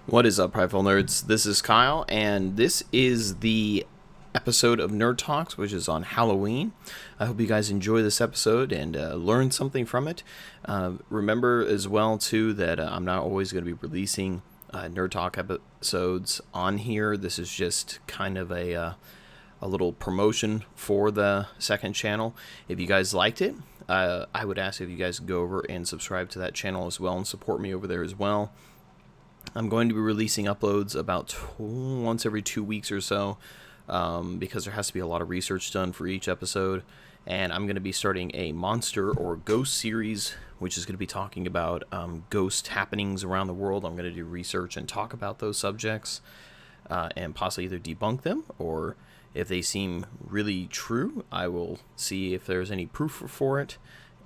What is up, Prideful Nerds? This is Kyle, and this is the episode of Nerd Talks, which is on Halloween. I hope you guys enjoy this episode and learn something from it. Remember as well, too, that I'm not always going to be releasing Nerd Talk episodes on here. This is just kind of a little promotion for the second channel. If you guys liked it, I would ask if you guys go over and subscribe to that channel as well and support me over there as well. I'm going to be releasing uploads about once every 2 weeks or so because there has to be a lot of research done for each episode. And I'm going to be starting a monster or ghost series, which is going to be talking about ghost happenings around the world. I'm going to do research and talk about those subjects and possibly either debunk them, or if they seem really true, I will see if there's any proof for it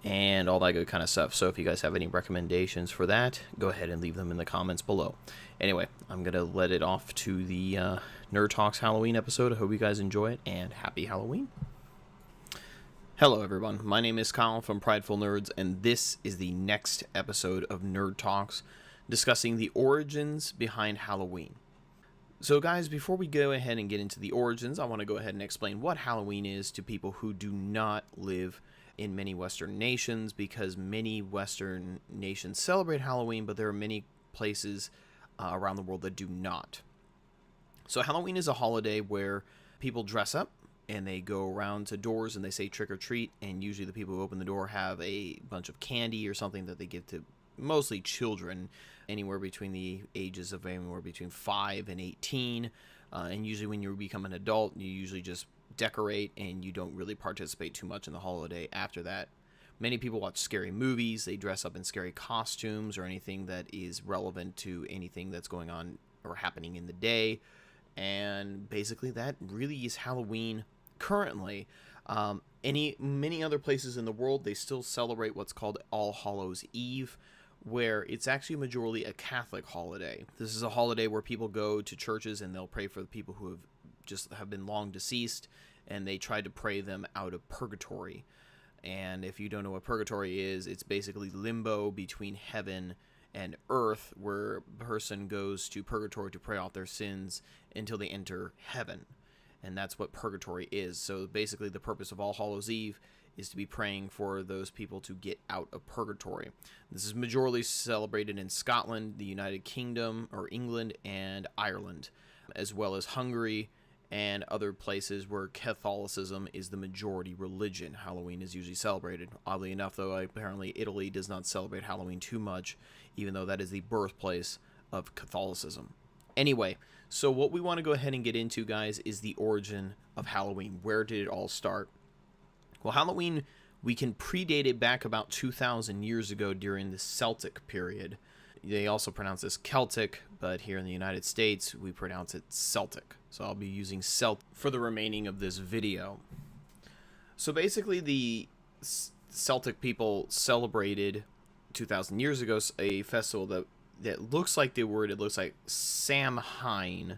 and all that good kind of stuff. So if you guys have any recommendations for that, go ahead and leave them in the comments below. Anyway, I'm going to let it off to the Nerd Talks Halloween episode. I hope you guys enjoy it, and happy Halloween. Hello everyone, my name is Kyle from Prideful Nerds, and this is the next episode of Nerd Talks, discussing the origins behind Halloween. So guys, before we go ahead and get into the origins, I want to go ahead and explain what Halloween is to people who do not live in many Western nations, because many Western nations celebrate Halloween, but there are many places around the world that do not. So Halloween is a holiday where people dress up and they go around to doors and they say trick or treat, and usually the people who open the door have a bunch of candy or something that they give to mostly children, anywhere between the ages of anywhere between 5 and 18. And usually when you become an adult, you usually just decorate and you don't really participate too much in the holiday after that. Many people watch scary movies, they dress up in scary costumes or anything that is relevant to anything that's going on or happening in the day, and basically that really is Halloween currently. Many other places in the world, they still celebrate what's called All Hallows Eve, where it's actually majorly a Catholic holiday. This is a holiday where people go to churches and they'll pray for the people who have been long deceased, and they try to pray them out of purgatory. And if you don't know what purgatory is, it's basically limbo between heaven and earth, where a person goes to purgatory to pray out their sins until they enter heaven. And that's what purgatory is. So basically the purpose of All Hallows Eve is to be praying for those people to get out of purgatory. This is majorly celebrated in Scotland, the United Kingdom, or England, and Ireland, as well as Hungary and other places where Catholicism is the majority religion. Halloween is usually celebrated. Oddly enough, though, apparently Italy does not celebrate Halloween too much, even though that is the birthplace of Catholicism. Anyway, so what we want to go ahead and get into, guys, is the origin of Halloween. Where did it all start? Well, Halloween, we can predate it back about 2,000 years ago during the Celtic period. They also pronounce this Celtic, but here in the United States, we pronounce it Celtic. So I'll be using Celtic for the remaining of this video. So basically, the Celtic people celebrated 2,000 years ago a festival that looks like the word, it looks like Samhain,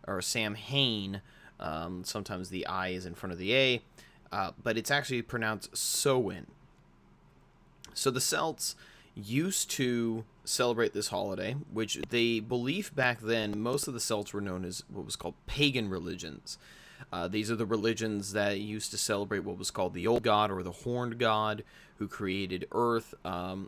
or Samhain. Sometimes the I is in front of the A, but it's actually pronounced Samhain. So the Celts used to celebrate this holiday, which they believed back then, most of the Celts were known as what was called pagan religions. These are the religions that used to celebrate what was called the old god, or the horned god, who created Earth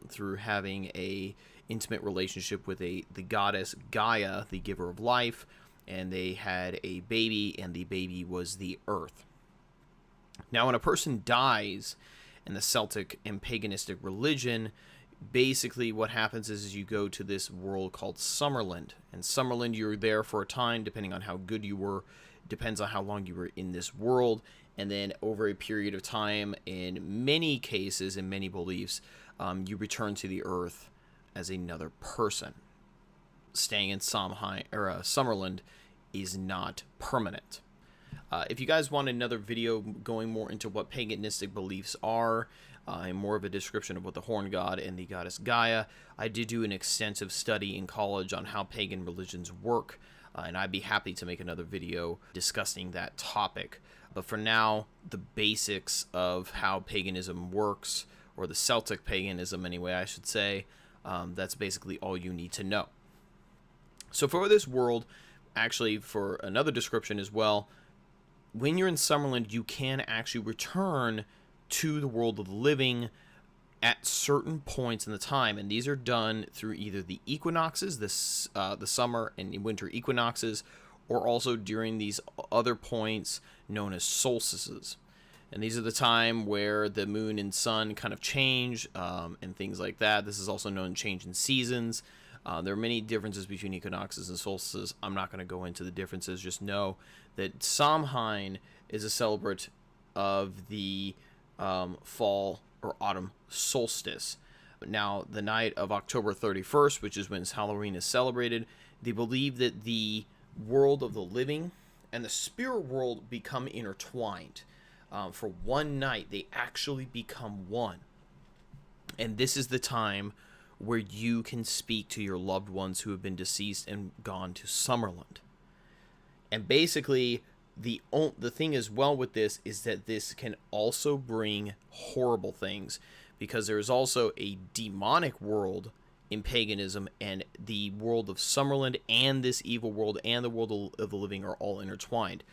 through having a intimate relationship with the goddess Gaia, the giver of life, and they had a baby, and the baby was the Earth. Now, when a person dies in the Celtic and paganistic religion, basically what happens is you go to this world called Summerland. And Summerland, you're there for a time, depending on how good you were, depends on how long you were in this world. And then over a period of time, in many cases, in many beliefs, you return to the earth as another person. Staying in Summerland is not permanent. If you guys want another video going more into what paganistic beliefs are, and more of a description of what the horn god and the goddess Gaia, I did do an extensive study in college on how pagan religions work, and I'd be happy to make another video discussing that topic. But for now, the basics of how paganism works, or the Celtic paganism anyway, I should say, that's basically all you need to know. So for this world, actually for another description as well, when you're in Summerland, you can actually return to the world of the living at certain points in the time, and these are done through either the equinoxes, the summer and winter equinoxes, or also during these other points known as solstices. And these are the time where the moon and sun kind of change, and things like that. This is also known as change in seasons. There are many differences between equinoxes and solstices. I'm not going to go into the differences. Just know that Samhain is a celebrant of the fall or autumn solstice. Now, the night of October 31st, which is when Halloween is celebrated, they believe that the world of the living and the spirit world become intertwined. For one night, they actually become one. And this is the time where you can speak to your loved ones who have been deceased and gone to Summerland. And basically, the thing as well with this is that this can also bring horrible things, because there is also a demonic world in paganism, and the world of Summerland and this evil world and the world of the living are all intertwined.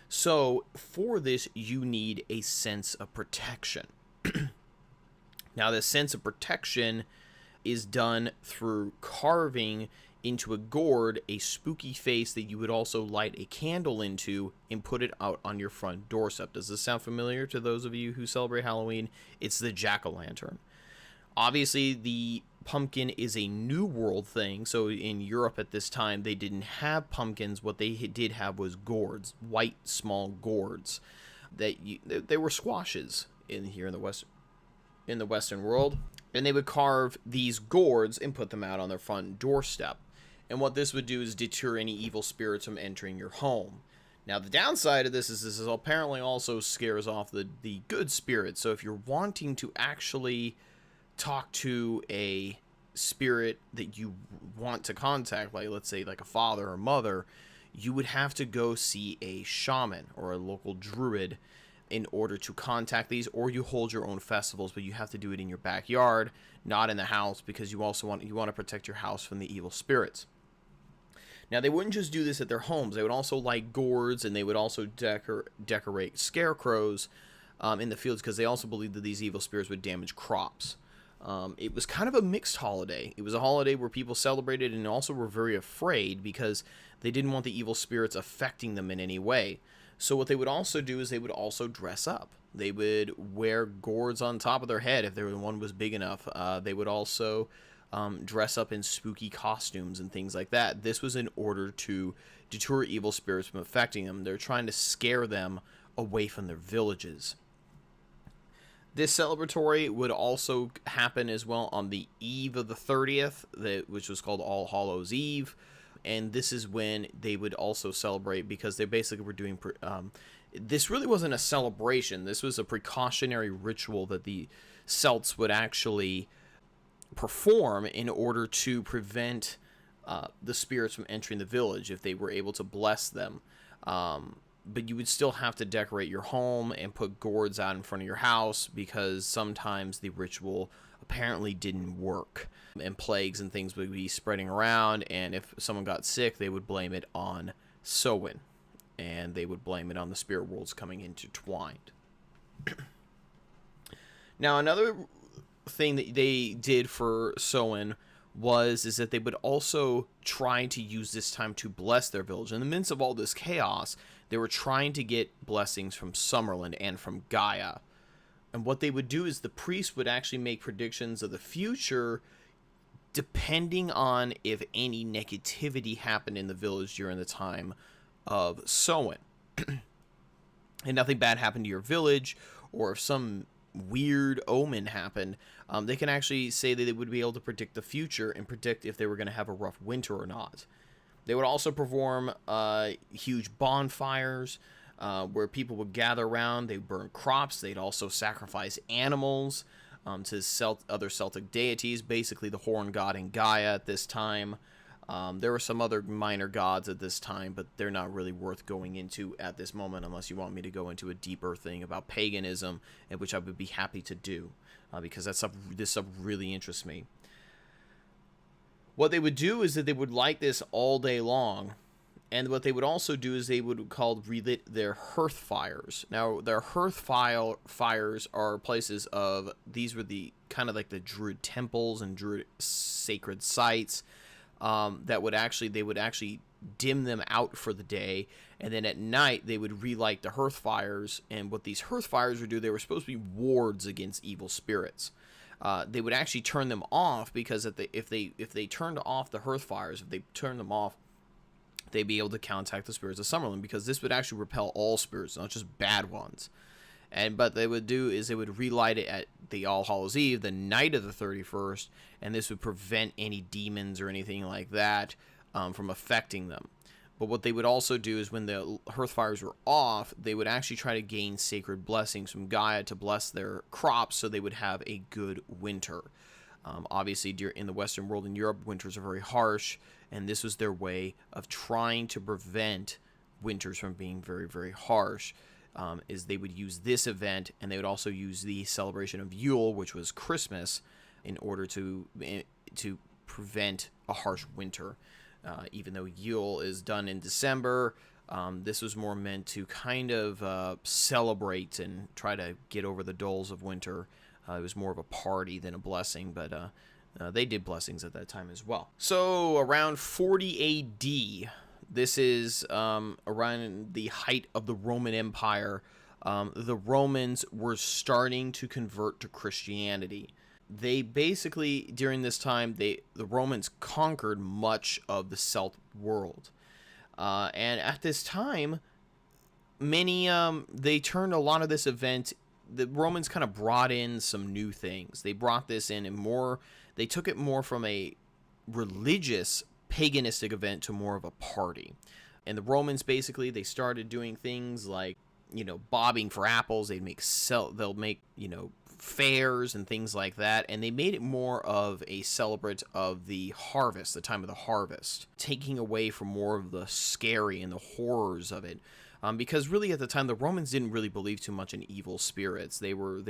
So for this, you need a sense of protection. Now, this sense of protection is done through carving into a gourd a spooky face that you would also light a candle into and put it out on your front doorstep. Does this sound familiar to those of you who celebrate Halloween? It's the jack-o'-lantern. Obviously, the pumpkin is a New World thing, so in Europe at this time, they didn't have pumpkins. What they did have was gourds, white, small gourds. They were squashes in the Western world, and they would carve these gourds and put them out on their front doorstep. And what this would do is deter any evil spirits from entering your home. Now, the downside of this is apparently also scares off the good spirits. So if you're wanting to actually talk to a spirit that you want to contact, like let's say like a father or mother, you would have to go see a shaman or a local druid in order to contact these, or you hold your own festivals, but you have to do it in your backyard, not in the house, because you want to protect your house from the evil spirits. Now, they wouldn't just do this at their homes. They would also light gourds, and they would also decorate scarecrows in the fields, because they also believed that these evil spirits would damage crops. It was kind of a mixed holiday. It was a holiday where people celebrated and also were very afraid, because they didn't want the evil spirits affecting them in any way. So what they would also do is they would also dress up. They would wear gourds on top of their head if one was big enough. They would also dress up in spooky costumes and things like that. This was in order to deter evil spirits from affecting them. They're trying to scare them away from their villages. This celebratory would also happen as well on the eve of the 30th, which was called All Hallows Eve. And this is when they would also celebrate, because they basically were doing... this really wasn't a celebration. This was a precautionary ritual that the Celts would actually perform in order to prevent the spirits from entering the village if they were able to bless them. But you would still have to decorate your home and put gourds out in front of your house, because sometimes the ritual apparently didn't work, and plagues and things would be spreading around, and if someone got sick, they would blame it on Samhain, and they would blame it on the spirit worlds coming intertwined. Now, another thing that they did for Samhain is that they would also try to use this time to bless their village. In the midst of all this chaos, they were trying to get blessings from Summerland and from Gaia. And what they would do is the priests would actually make predictions of the future depending on if any negativity happened in the village during the time of Samhain. And nothing bad happened to your village, or if some weird omen happened, they can actually say that they would be able to predict the future and predict if they were going to have a rough winter or not. They would also perform huge bonfires where people would gather around. They would burn crops. They'd also sacrifice animals to other Celtic deities, basically the Horn God and Gaia at this time. There were some other minor gods at this time, but they're not really worth going into at this moment unless you want me to go into a deeper thing about paganism, which I would be happy to do, because this stuff really interests me. What they would do is that they would light this all day long. And what they would also do is they would relit their hearth fires. Now, their hearth fires are places of, these were the kind of like the Druid temples and Druid sacred sites that would actually, they would actually dim them out for the day, and then at night they would relight the hearth fires. And what these hearth fires would do, they were supposed to be wards against evil spirits. They would actually turn them off, because if they turned off the hearth fires, if they turned them off, they'd be able to counteract the spirits of Summerlin, because this would actually repel all spirits, not just bad ones. But they would do is they would relight it at the All Hallows Eve, the night of the 31st, and this would prevent any demons or anything like that from affecting them. But what they would also do is when the hearth fires were off, they would actually try to gain sacred blessings from Gaia to bless their crops, so they would have a good winter. Obviously, in the Western world, in Europe, winters are very harsh, and this was their way of trying to prevent winters from being very, very harsh. Is they would use this event, and they would also use the celebration of Yule, which was Christmas, in order to prevent a harsh winter. Even though Yule is done in December, this was more meant to kind of celebrate and try to get over the dulls of winter. It was more of a party than a blessing, but they did blessings at that time as well. So around 40 A.D., this is around the height of the Roman Empire. The Romans were starting to convert to Christianity. They basically, during this time, the Romans conquered much of the Celt world. And at this time, they turned a lot of this event. The Romans kind of brought in some new things. They brought this in and they took it more from a religious, paganistic event to more of a party. And the Romans basically, they started doing things like, bobbing for apples. They'll make, fairs and things like that. And they made it more of a celebrant of the harvest, the time of the harvest, taking away from more of the scary and the horrors of it. Because really at the time, the Romans didn't really believe too much in evil spirits. They were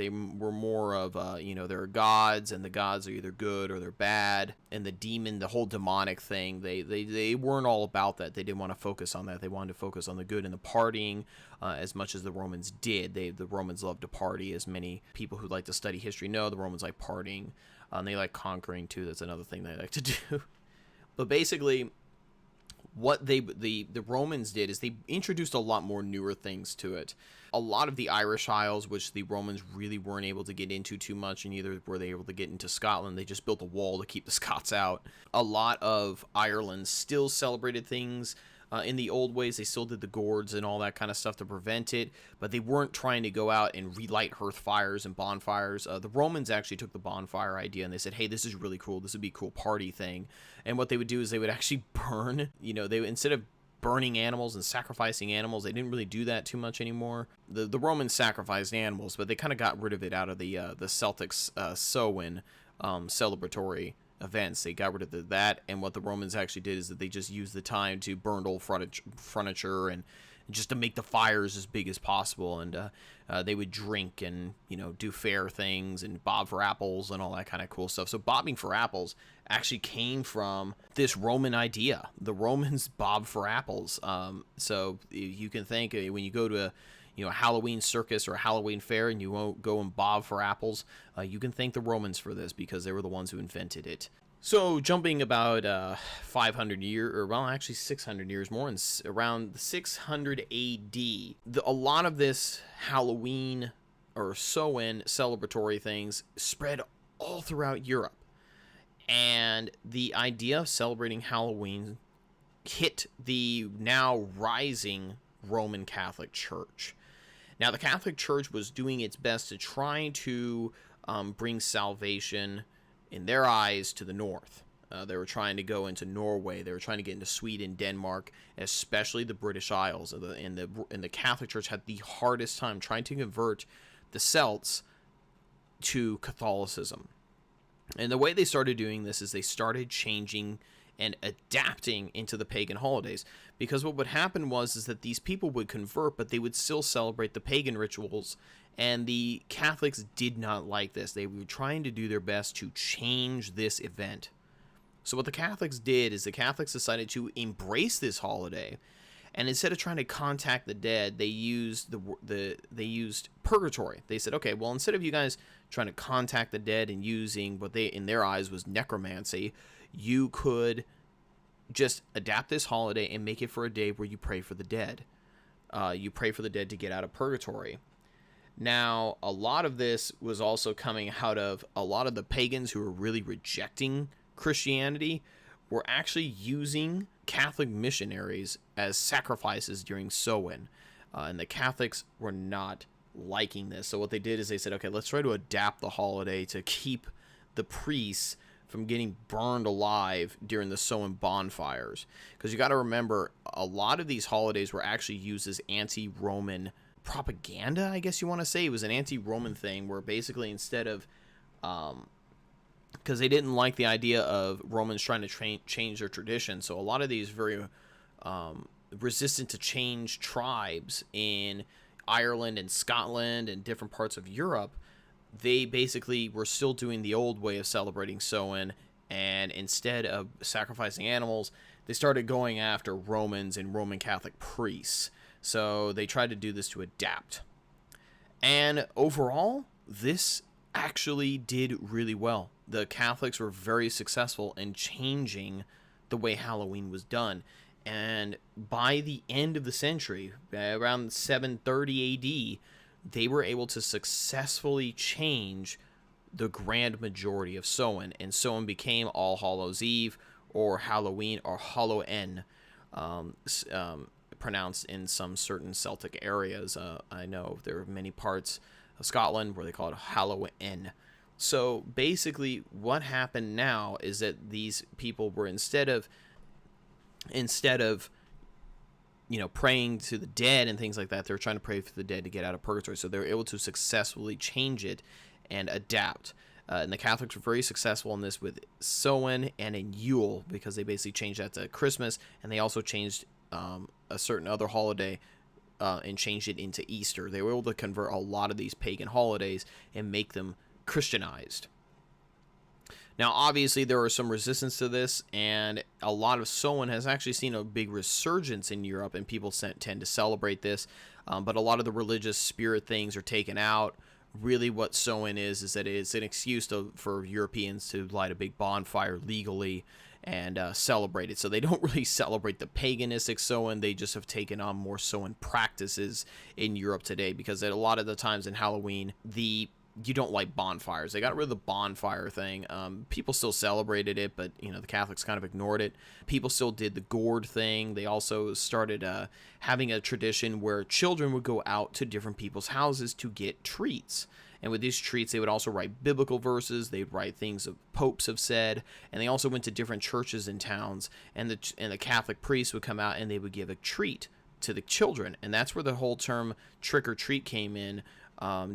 more of, there are gods, and the gods are either good or they're bad. And the whole demonic thing, they weren't all about that. They didn't want to focus on that. They wanted to focus on the good and the partying as much as the Romans did. The Romans loved to party, as many people who like to study history know. The Romans like partying. They like conquering, too. That's another thing they like to do. But basically, what the Romans did is they introduced a lot more newer things to it. A lot of the Irish Isles, which the Romans really weren't able to get into too much, and neither were they able to get into Scotland. They just built a wall to keep the Scots out. A lot of Ireland still celebrated things in the old ways. They still did the gourds and all that kind of stuff to prevent it, but they weren't trying to go out and relight hearth fires and bonfires. The Romans actually took the bonfire idea and they said, hey, this is really cool. This would be a cool party thing. And what they would do is they would actually burn, instead of burning animals and sacrificing animals, they didn't really do that too much anymore. The Romans sacrificed animals, but they kind of got rid of it out of the Celtics Samhain celebratory events. They got rid of that, and what the Romans actually did is that they just used the time to burn old furniture and just to make the fires as big as possible. And they would drink and do fair things and bob for apples and all that kind of cool stuff. So bobbing for apples actually came from this Roman idea. The Romans bob for apples. So you can think when you go to a Halloween circus or a Halloween fair and you won't go and bob for apples, you can thank the Romans for this, because they were the ones who invented it. So jumping about 500 years, or well, actually 600 years more, around 600 A.D., a lot of this Halloween or Samhain celebratory things spread all throughout Europe. And the idea of celebrating Halloween hit the now rising Roman Catholic Church. Now, the Catholic Church was doing its best to try to bring salvation, in their eyes, to the north. They were trying to go into Norway. They were trying to get into Sweden, Denmark, especially the British Isles. And the Catholic Church had the hardest time trying to convert the Celts to Catholicism. And the way they started doing this is they started changing and adapting into the pagan holidays. Because what would happen is that these people would convert, but they would still celebrate the pagan rituals. And the Catholics did not like this. They were trying to do their best to change this event. So what the Catholics did is the Catholics decided to embrace this holiday, and instead of trying to contact the dead, they used they used purgatory. They said, okay, well, instead of you guys trying to contact the dead and using what they in their eyes was necromancy, you could just adapt this holiday and make it for a day where you pray for the dead. You pray for the dead to get out of purgatory. Now, a lot of this was also coming out of a lot of the pagans who were really rejecting Christianity were actually using Catholic missionaries as sacrifices during Samhain. And the Catholics were not liking this. So what they did is they said, okay, let's try to adapt the holiday to keep the priests from getting burned alive during the Samhain bonfires. Because you got to remember, a lot of these holidays were actually used as anti-Roman propaganda, I guess you want to say. It was an anti-Roman thing where basically instead of... because they didn't like the idea of Romans trying to change their tradition. So a lot of these very resistant to change tribes in Ireland and Scotland and different parts of Europe, they basically were still doing the old way of celebrating Samhain, and instead of sacrificing animals, they started going after Romans and Roman Catholic priests. So they tried to do this to adapt. And overall, this actually did really well. The Catholics were very successful in changing the way Halloween was done. And by the end of the century, around 730 AD, they were able to successfully change the grand majority of Samhain. And Samhain became All Hallows Eve, or Halloween, or Hallowen, pronounced in some certain Celtic areas. I know there are many parts of Scotland where they call it Hallowen. So basically what happened now is that these people were instead of praying to the dead and things like that, they're trying to pray for the dead to get out of purgatory. So they were able to successfully change it and adapt. And the Catholics were very successful in this with Samhain and in Yule, because they basically changed that to Christmas, and they also changed a certain other holiday and changed it into Easter. They were able to convert a lot of these pagan holidays and make them Christianized. Now, obviously, there are some resistance to this, and a lot of Samhain has actually seen a big resurgence in Europe, and people tend to celebrate this, but a lot of the religious spirit things are taken out. Really what Samhain is that it's an excuse for Europeans to light a big bonfire legally and celebrate it. So they don't really celebrate the paganistic Samhain. They just have taken on more Samhain practices in Europe today, because a lot of the times in Halloween, you don't light bonfires. They got rid of the bonfire thing. People still celebrated it, but the Catholics kind of ignored it. People still did the gourd thing. They also started having a tradition where children would go out to different people's houses to get treats. And with these treats, they would also write biblical verses. They'd write things that popes have said. And they also went to different churches and towns. And the Catholic priests would come out and they would give a treat to the children. And that's where the whole term trick or treat came in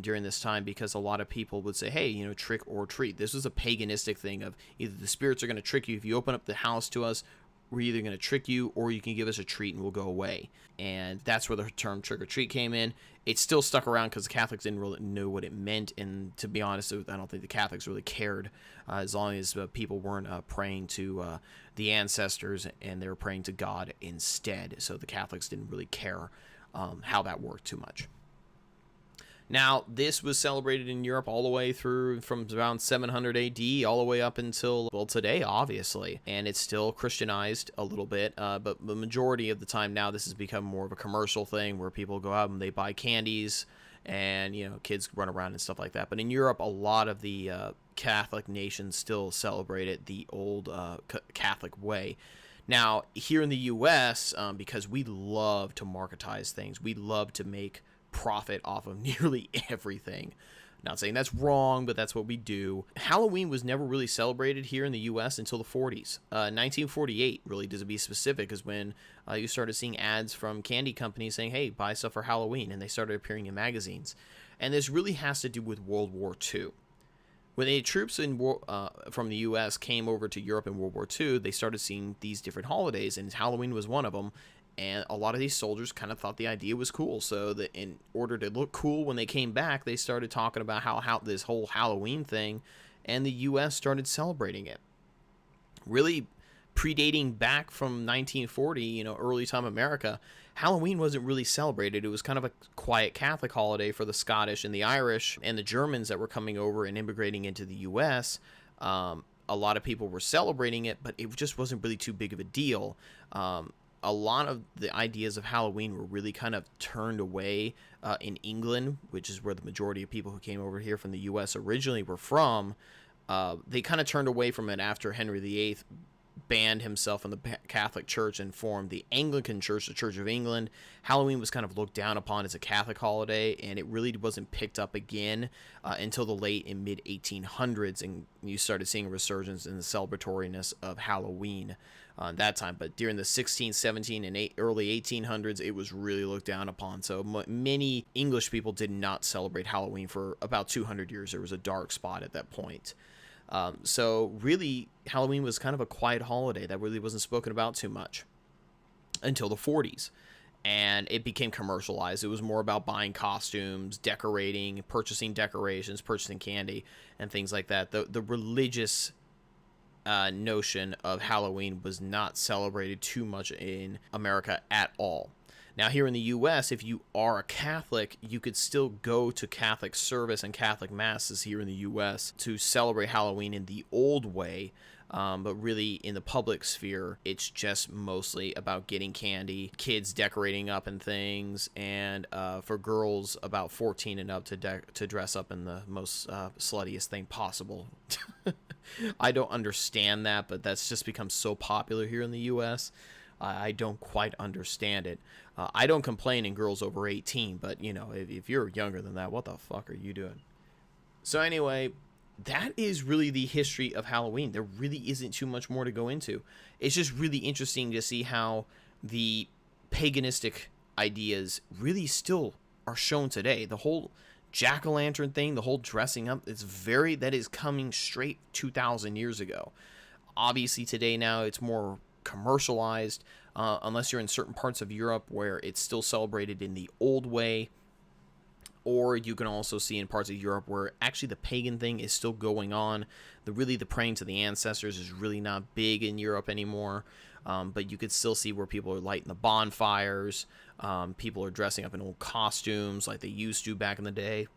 during this time, because a lot of people would say, hey, trick or treat. This was a paganistic thing of either the spirits are going to trick you. If you open up the house to us, we're either going to trick you or you can give us a treat and we'll go away. And that's where the term trick or treat came in. It still stuck around because the Catholics didn't really know what it meant. And to be honest, I don't think the Catholics really cared as long as people weren't praying to the ancestors and they were praying to God instead. So the Catholics didn't really care how that worked too much. Now, this was celebrated in Europe all the way through from around 700 AD all the way up until, well, today, obviously. And it's still Christianized a little bit, but the majority of the time now this has become more of a commercial thing where people go out and they buy candies and, kids run around and stuff like that. But in Europe, a lot of the Catholic nations still celebrate it the old Catholic way. Now, here in the U.S., because we love to marketize things, we love to make profit off of nearly everything. Not saying that's wrong, but that's what we do. Halloween was never really celebrated here in the U.S. until the 40s. 1948, really, to be specific, is when you started seeing ads from candy companies saying, hey, buy stuff for Halloween, and they started appearing in magazines. And this really has to do with World War II. When the troops from the U.S. came over to Europe in World War II, they started seeing these different holidays, and Halloween was one of them. And a lot of these soldiers kind of thought the idea was cool. So that in order to look cool when they came back, they started talking about how this whole Halloween thing, and the U.S. started celebrating it. really predating back from 1940, early time America, Halloween wasn't really celebrated. It was kind of a quiet Catholic holiday for the Scottish and the Irish and the Germans that were coming over and immigrating into the U.S. A lot of people were celebrating it, but it just wasn't really too big of a deal. A lot of the ideas of Halloween were really kind of turned away in England, which is where the majority of people who came over here from the U.S. originally were from. They kind of turned away from it after Henry VIII banned himself from the Catholic Church and formed the Anglican Church, the Church of England. Halloween was kind of looked down upon as a Catholic holiday, and it really wasn't picked up again until the late and mid 1800s, and you started seeing a resurgence in the celebratoriness of Halloween that time. But during the 16th, 17th, and early 1800s, it was really looked down upon. So many English people did not celebrate Halloween for about 200 years. There was a dark spot at that point. So really, Halloween was kind of a quiet holiday that really wasn't spoken about too much until the 40s. And it became commercialized. It was more about buying costumes, decorating, purchasing decorations, purchasing candy, and things like that. The religious notion of Halloween was not celebrated too much in America at all. Now, here in the U.S., if you are a Catholic, you could still go to Catholic service and Catholic masses here in the U.S. to celebrate Halloween in the old way. But really, in the public sphere, it's just mostly about getting candy, kids decorating up and things, and for girls about 14 and up to dress up in the most sluttiest thing possible. I don't understand that, but that's just become so popular here in the U.S. I don't quite understand it. I don't complain in girls over 18, but, if you're younger than that, what the fuck are you doing? So anyway, that is really the history of Halloween. There really isn't too much more to go into. It's just really interesting to see how the paganistic ideas really still are shown today. The whole jack-o'-lantern thing, the whole dressing up, that is coming straight 2,000 years ago. Obviously today now it's more commercialized, unless you're in certain parts of Europe where it's still celebrated in the old way, or you can also see in parts of Europe where actually the pagan thing is still going on. The praying to the ancestors is really not big in Europe anymore, but you could still see where people are lighting the bonfires, people are dressing up in old costumes like they used to back in the day,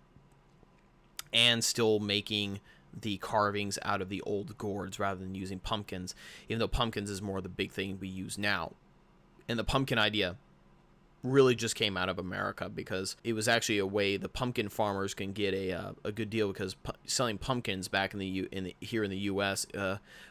and still making the carvings out of the old gourds rather than using pumpkins, even though pumpkins is more the big thing we use now. And the pumpkin idea really just came out of America because it was actually a way the pumpkin farmers can get a good deal, because selling pumpkins back here in the U.S.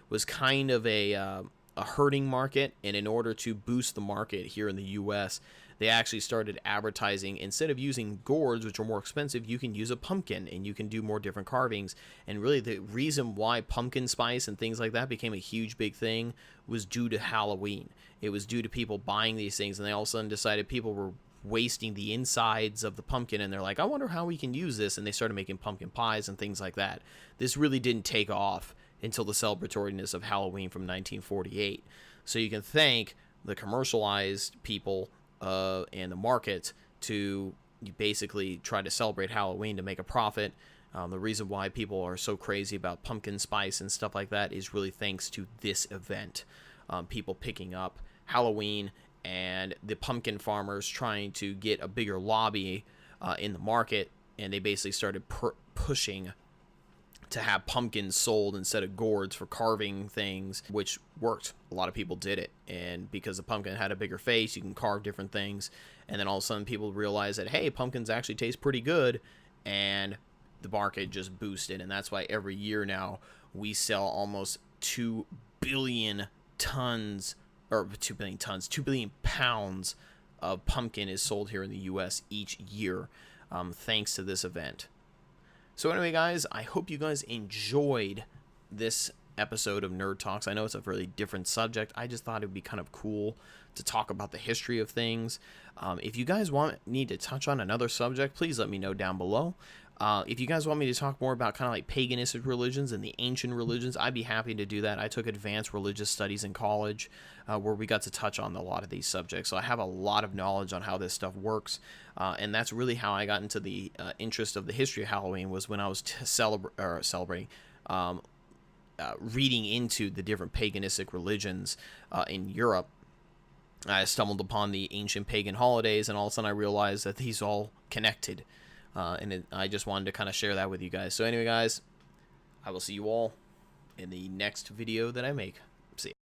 Was kind of a hurting market, and in order to boost the market here in the U.S., they actually started advertising, instead of using gourds, which are more expensive, you can use a pumpkin and you can do more different carvings. And really the reason why pumpkin spice and things like that became a huge big thing was due to Halloween. It was due to people buying these things, and they all of a sudden decided people were wasting the insides of the pumpkin, and they're like, I wonder how we can use this, and they started making pumpkin pies and things like that. This really didn't take off until the celebratoriness of Halloween from 1948. So you can thank the commercialized people and the market to basically try to celebrate Halloween to make a profit. The reason why people are so crazy about pumpkin spice and stuff like that is really thanks to this event. People picking up Halloween and the pumpkin farmers trying to get a bigger lobby in the market, and they basically started pushing to have pumpkins sold instead of gourds for carving things, which worked. A lot of people did it, and because the pumpkin had a bigger face, you can carve different things. And then all of a sudden people realized that, hey, pumpkins actually taste pretty good, and the market just boosted. And that's why every year now we sell almost 2 billion pounds of pumpkin is sold here in the US each year, thanks to this event. So anyway, guys, I hope you guys enjoyed this episode of Nerd Talks. I know it's a really different subject. I just thought it would be kind of cool to talk about the history of things. If you guys want me to touch on another subject, please let me know down below. If you guys want me to talk more about kind of like paganistic religions and the ancient religions, I'd be happy to do that. I took advanced religious studies in college where we got to touch on a lot of these subjects. So I have a lot of knowledge on how this stuff works. And that's really how I got into the interest of the history of Halloween, was when I was celebrating reading into the different paganistic religions in Europe, I stumbled upon the ancient pagan holidays, and all of a sudden I realized that these all connected. I just wanted to kind of share that with you guys. So anyway, guys, I will see you all in the next video that I make. See ya.